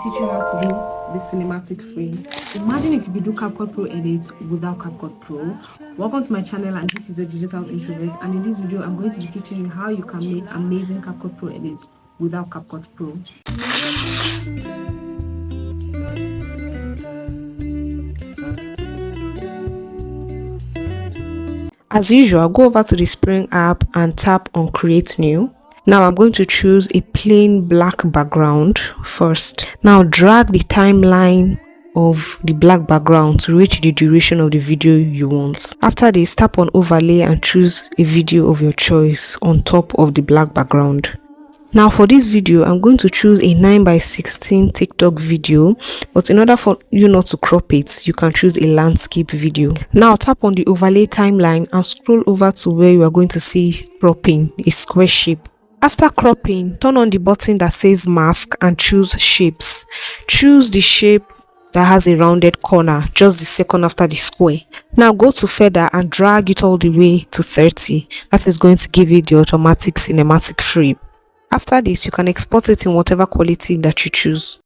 teach you how to do the cinematic frame. Imagine if you could do CapCut Pro edits without CapCut Pro. Welcome to my channel, and this is your digital introvert, and in this video I'm going to be teaching you how you can make amazing CapCut Pro edits without CapCut Pro. As usual, go over to the Spring app and tap on Create New. Now I'm going to choose a plain black background first. Now drag the timeline of the black background to reach the duration of the video you want. After this, tap on Overlay and choose a video of your choice on top of the black background. Now for this video, I'm going to choose a 9:16 TikTok video, but in order for you not to crop it, you can choose a landscape video. Now tap on the overlay timeline and scroll over to where you are going to see cropping, a square shape. After cropping, turn on the button that says mask and choose shapes. Choose the shape that has a rounded corner, just the second after the square. Now go to feather and drag it all the way to 30. That is going to give it the automatic cinematic frame. After this, you can export it in whatever quality that you choose.